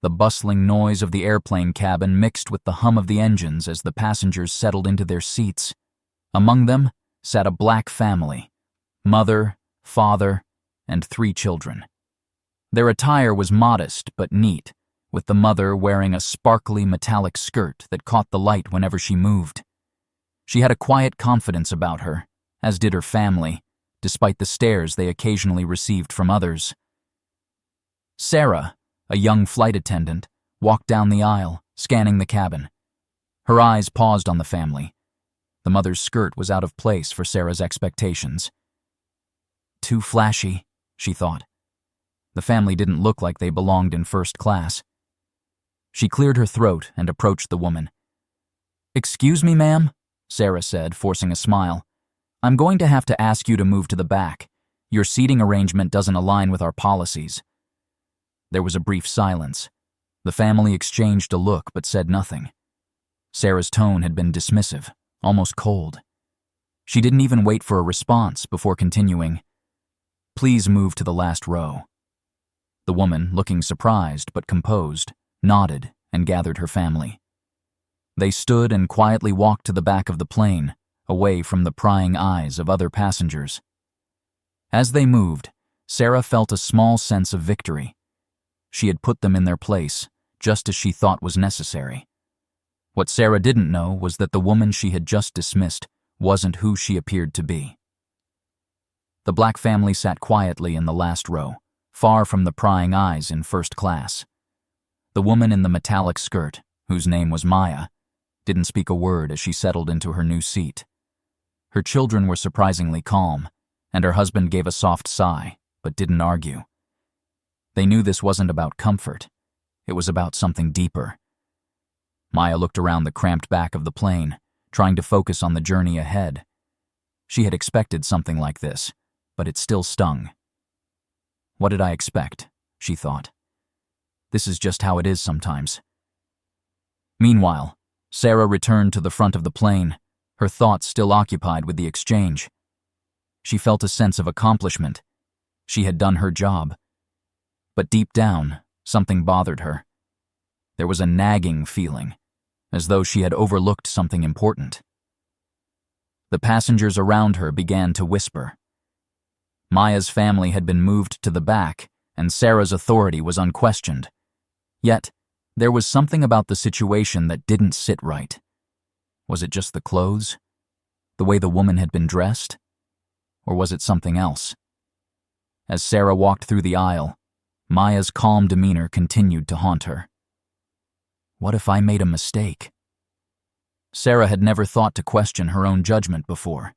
The bustling noise of the airplane cabin mixed with the hum of the engines as the passengers settled into their seats. Among them sat a black family, mother, father, and 3 children. Their attire was modest but neat, with the mother wearing a sparkly metallic skirt that caught the light whenever she moved. She had a quiet confidence about her, as did her family, despite the stares they occasionally received from others. Sarah, a young flight attendant, walked down the aisle, scanning the cabin. Her eyes paused on the family. The mother's skirt was out of place for Sarah's expectations. Too flashy, she thought. The family didn't look like they belonged in first class. She cleared her throat and approached the woman. "Excuse me, ma'am," Sarah said, forcing a smile. "I'm going to have to ask you to move to the back. Your seating arrangement doesn't align with our policies." There was a brief silence. The family exchanged a look but said nothing. Sarah's tone had been dismissive, almost cold. She didn't even wait for a response before continuing, "Please move to the last row." The woman, looking surprised but composed, nodded and gathered her family. They stood and quietly walked to the back of the plane, away from the prying eyes of other passengers. As they moved, Sarah felt a small sense of victory. She had put them in their place, just as she thought was necessary. What Sarah didn't know was that the woman she had just dismissed wasn't who she appeared to be. The black family sat quietly in the last row, far from the prying eyes in first class. The woman in the metallic skirt, whose name was Maya, didn't speak a word as she settled into her new seat. Her children were surprisingly calm, and her husband gave a soft sigh, but didn't argue. They knew this wasn't about comfort. It was about something deeper. Maya looked around the cramped back of the plane, trying to focus on the journey ahead. She had expected something like this, but it still stung. What did I expect? She thought. This is just how it is sometimes. Meanwhile, Sarah returned to the front of the plane, her thoughts still occupied with the exchange. She felt a sense of accomplishment. She had done her job. But deep down, something bothered her. There was a nagging feeling, as though she had overlooked something important. The passengers around her began to whisper. Maya's family had been moved to the back, and Sarah's authority was unquestioned. Yet, there was something about the situation that didn't sit right. Was it just the clothes? The way the woman had been dressed? Or was it something else? As Sarah walked through the aisle, Maya's calm demeanor continued to haunt her. What if I made a mistake? Sarah had never thought to question her own judgment before.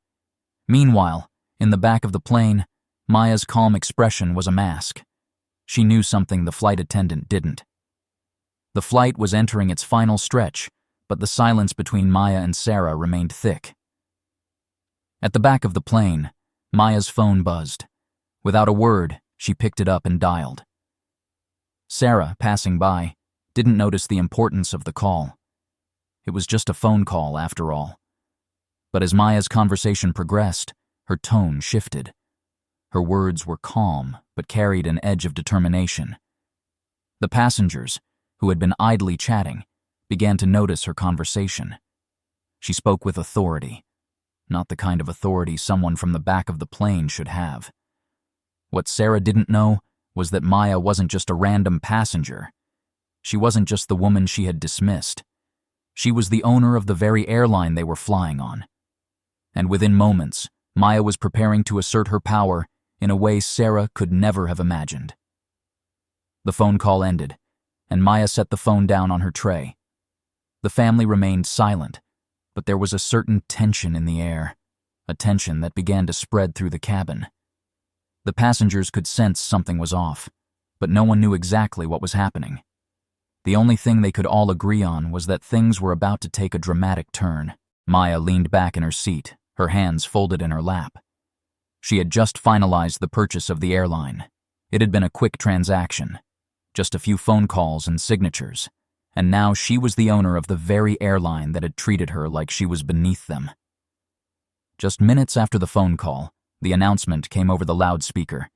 Meanwhile, in the back of the plane, Maya's calm expression was a mask. She knew something the flight attendant didn't. The flight was entering its final stretch, but the silence between Maya and Sarah remained thick. At the back of the plane, Maya's phone buzzed. Without a word, she picked it up and dialed. Sarah, passing by, didn't notice the importance of the call. It was just a phone call after all. But as Maya's conversation progressed, her tone shifted. Her words were calm, but carried an edge of determination. The passengers, who had been idly chatting, began to notice her conversation. She spoke with authority, not the kind of authority someone from the back of the plane should have. What Sarah didn't know was that Maya wasn't just a random passenger. She wasn't just the woman she had dismissed. She was the owner of the very airline they were flying on. And within moments, Maya was preparing to assert her power in a way Sarah could never have imagined. The phone call ended, and Maya set the phone down on her tray. The family remained silent, but there was a certain tension in the air, a tension that began to spread through the cabin. The passengers could sense something was off, but no one knew exactly what was happening. The only thing they could all agree on was that things were about to take a dramatic turn. Maya leaned back in her seat, her hands folded in her lap. She had just finalized the purchase of the airline. It had been a quick transaction, just a few phone calls and signatures, and now she was the owner of the very airline that had treated her like she was beneath them. Just minutes after the phone call, the announcement came over the loudspeaker.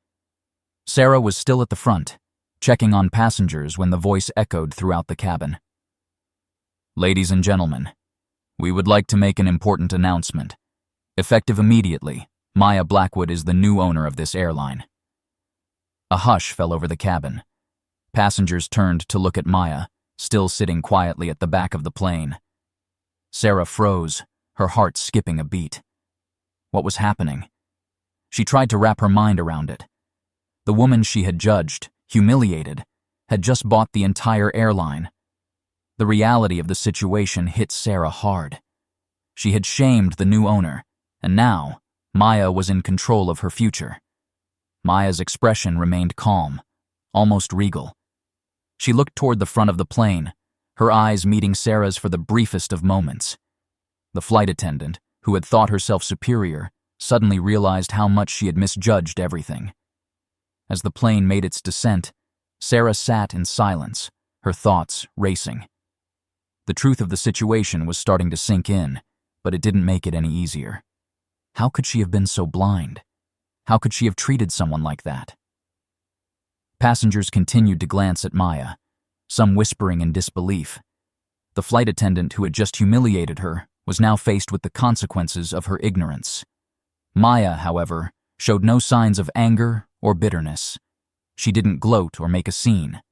Sarah was still at the front, checking on passengers when the voice echoed throughout the cabin. "Ladies and gentlemen, we would like to make an important announcement. Effective immediately, Maya Blackwood is the new owner of this airline." A hush fell over the cabin. Passengers turned to look at Maya, still sitting quietly at the back of the plane. Sarah froze, her heart skipping a beat. What was happening? She tried to wrap her mind around it. The woman she had judged, humiliated, had just bought the entire airline. The reality of the situation hit Sarah hard. She had shamed the new owner, and now Maya was in control of her future. Maya's expression remained calm, almost regal. She looked toward the front of the plane, her eyes meeting Sarah's for the briefest of moments. The flight attendant, who had thought herself superior, suddenly realized how much she had misjudged everything. As the plane made its descent, Sarah sat in silence, her thoughts racing. The truth of the situation was starting to sink in, but it didn't make it any easier. How could she have been so blind? How could she have treated someone like that? Passengers continued to glance at Maya, some whispering in disbelief. The flight attendant who had just humiliated her was now faced with the consequences of her ignorance. Maya, however, showed no signs of anger or bitterness. She didn't gloat or make a scene.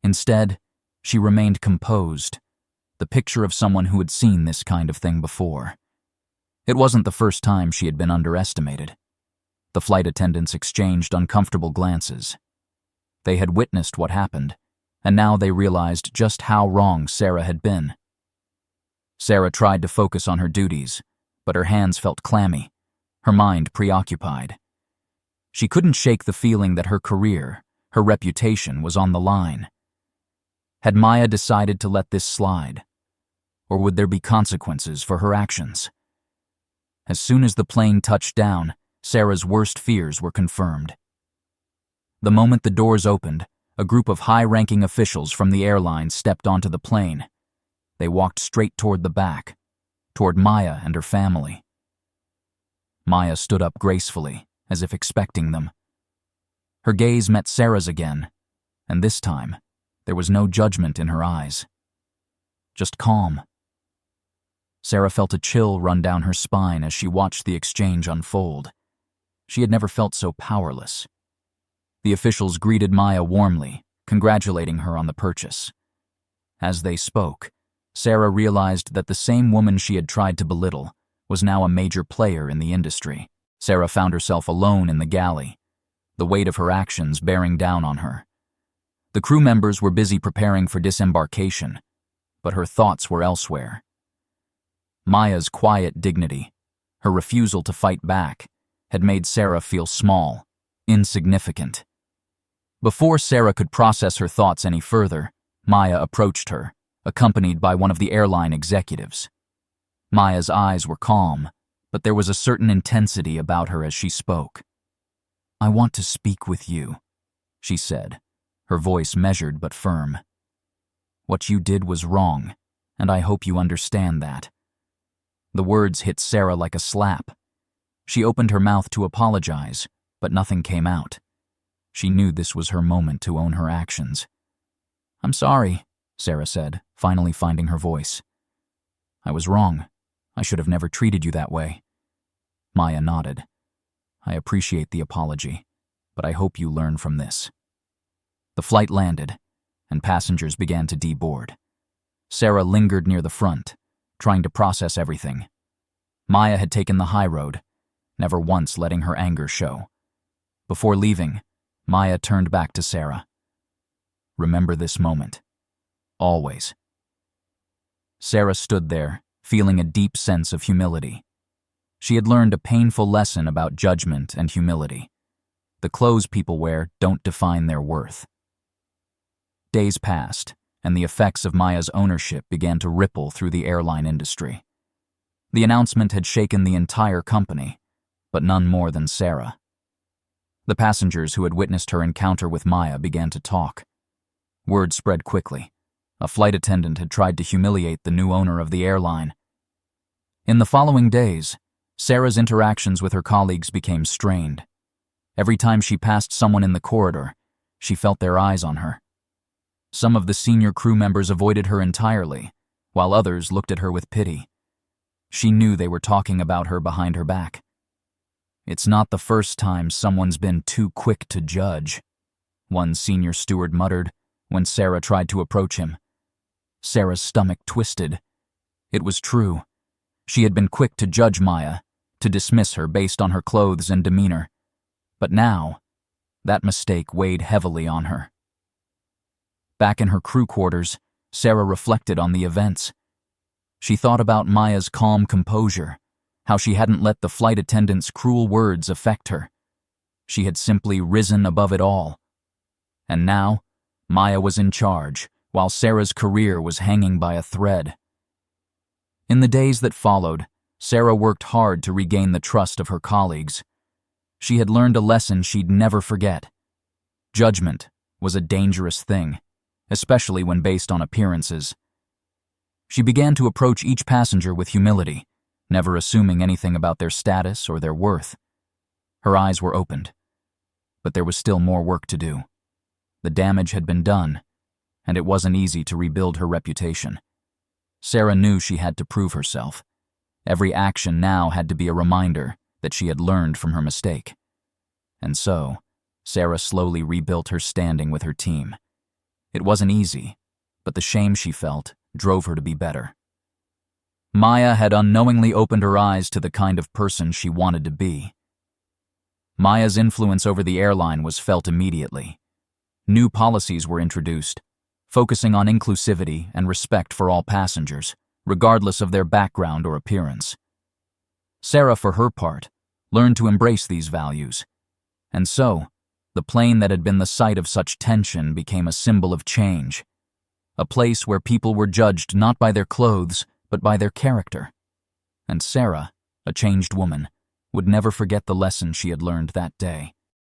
Instead, she remained composed, the picture of someone who had seen this kind of thing before. It wasn't the first time she had been underestimated. The flight attendants exchanged uncomfortable glances. They had witnessed what happened, and now they realized just how wrong Sarah had been. Sarah tried to focus on her duties, but her hands felt clammy, her mind preoccupied. She couldn't shake the feeling that her career, her reputation, was on the line. Had Maya decided to let this slide? Or would there be consequences for her actions? As soon as the plane touched down, Sarah's worst fears were confirmed. The moment the doors opened, a group of high-ranking officials from the airline stepped onto the plane. They walked straight toward the back, toward Maya and her family. Maya stood up gracefully, as if expecting them. Her gaze met Sarah's again, and this time, there was no judgment in her eyes. Just calm. Sarah felt a chill run down her spine as she watched the exchange unfold. She had never felt so powerless. The officials greeted Maya warmly, congratulating her on the purchase. As they spoke, Sarah realized that the same woman she had tried to belittle was now a major player in the industry. Sarah found herself alone in the galley, the weight of her actions bearing down on her. The crew members were busy preparing for disembarkation, but her thoughts were elsewhere. Maya's quiet dignity, her refusal to fight back, had made Sarah feel small, insignificant. Before Sarah could process her thoughts any further, Maya approached her, accompanied by one of the airline executives. Maya's eyes were calm, but there was a certain intensity about her as she spoke. "I want to speak with you," she said, her voice measured but firm. "What you did was wrong, and I hope you understand that." The words hit Sarah like a slap. She opened her mouth to apologize, but nothing came out. She knew this was her moment to own her actions. "I'm sorry," Sarah said, finally finding her voice. "I was wrong. I should have never treated you that way." Maya nodded. "I appreciate the apology, but I hope you learn from this." The flight landed, and passengers began to deboard. Sarah lingered near the front, trying to process everything. Maya had taken the high road, never once letting her anger show. Before leaving, Maya turned back to Sarah. "Remember this moment. Always." Sarah stood there, feeling a deep sense of humility. She had learned a painful lesson about judgment and humility. The clothes people wear don't define their worth. Days passed, and the effects of Maya's ownership began to ripple through the airline industry. The announcement had shaken the entire company, but none more than Sarah. The passengers who had witnessed her encounter with Maya began to talk. Word spread quickly. A flight attendant had tried to humiliate the new owner of the airline. In the following days, Sarah's interactions with her colleagues became strained. Every time she passed someone in the corridor, she felt their eyes on her. Some of the senior crew members avoided her entirely, while others looked at her with pity. She knew they were talking about her behind her back. "It's not the first time someone's been too quick to judge," one senior steward muttered when Sarah tried to approach him. Sarah's stomach twisted. It was true. She had been quick to judge Maya, to dismiss her based on her clothes and demeanor. But now, that mistake weighed heavily on her. Back in her crew quarters, Sarah reflected on the events. She thought about Maya's calm composure, how she hadn't let the flight attendant's cruel words affect her. She had simply risen above it all. And now, Maya was in charge, while Sarah's career was hanging by a thread. In the days that followed, Sarah worked hard to regain the trust of her colleagues. She had learned a lesson she'd never forget. Judgment was a dangerous thing, especially when based on appearances. She began to approach each passenger with humility, never assuming anything about their status or their worth. Her eyes were opened, but there was still more work to do. The damage had been done, and it wasn't easy to rebuild her reputation. Sarah knew she had to prove herself. Every action now had to be a reminder that she had learned from her mistake. And so, Sarah slowly rebuilt her standing with her team. It wasn't easy, but the shame she felt drove her to be better. Maya had unknowingly opened her eyes to the kind of person she wanted to be. Maya's influence over the airline was felt immediately. New policies were introduced, focusing on inclusivity and respect for all passengers, regardless of their background or appearance. Sarah, for her part, learned to embrace these values. And so, the plane that had been the site of such tension became a symbol of change, a place where people were judged not by their clothes, but by their character. And Sarah, a changed woman, would never forget the lesson she had learned that day.